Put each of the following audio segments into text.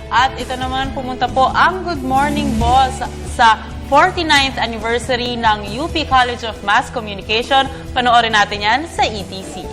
At ito naman pumunta po ang Good Morning Boss sa 49th anniversary ng UP College of Mass Communication. Panoorin natin yan sa ETC.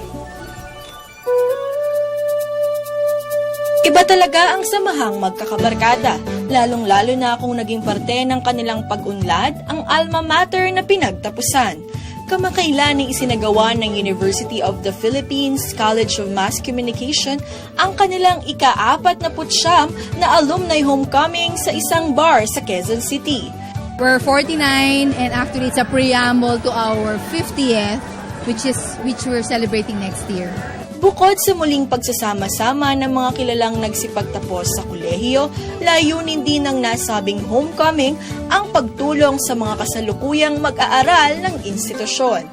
Iba talaga ang samahang magkakabarkada, lalong-lalo na kung naging parte ng kanilang pag-unlad ang alma mater na pinagtapusan. Kamakailan ay isinagawa ng University of the Philippines College of Mass Communication ang kanilang ika-49 na alumni homecoming sa isang bar sa Quezon City. We're 49 and actually it's a preamble to our 50th which we're celebrating next year. Bukod sa muling pagsasama-sama ng mga kilalang nagsipagtapos sa kolehiyo, layunin din ng nasabing homecoming ang pagtulong sa mga kasalukuyang mag-aaral ng institusyon.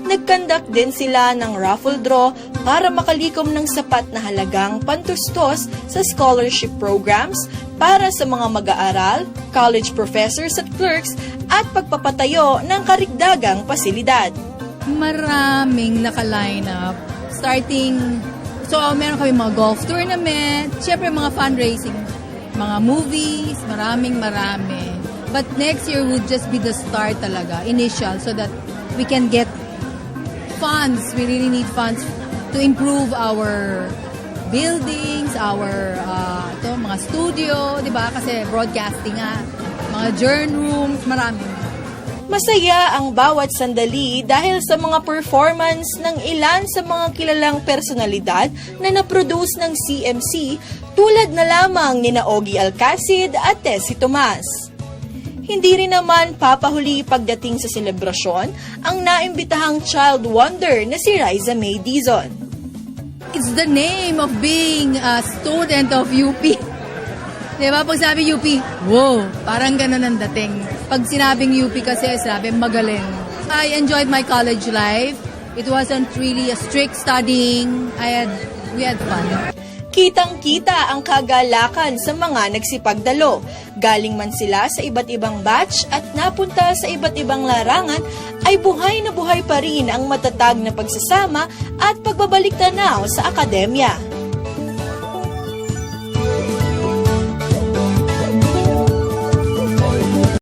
Nagkandak din sila ng raffle draw para makalikom ng sapat na halagang pantustos sa scholarship programs para sa mga mag-aaral, college professors at clerks at pagpapatayo ng karigdagang pasilidad. Maraming naka-line up. So meron kami mga golf tournament, syempre mga fundraising, mga movies, marami. But next year would just be the start talaga, initial, so that we can get funds. We really need funds to improve our buildings, our mga studio, di ba? Kasi broadcasting nga, mga journal rooms, marami. Masaya ang bawat sandali dahil sa mga performance ng ilan sa mga kilalang personalidad na naproduce ng CMC tulad na lamang ni Ogie Alcacid at Tessie Tomas. Hindi rin naman papahuli pagdating sa selebrasyon ang naimbitahang child wonder na si Riza May Dizon. It's the name of being a student of UP. Diba? Pag sabi UP, wow, parang ganun ang dating. Pag sinabing UP kasi, sabi magaling. I enjoyed my college life. It wasn't really a strict studying. We had fun. Kitang-kita ang kagalakan sa mga nagsipagdalo. Galing man sila sa iba't ibang batch at napunta sa iba't ibang larangan, ay buhay na buhay pa rin ang matatag na pagsasama at pagbabalik tanaw sa akademya.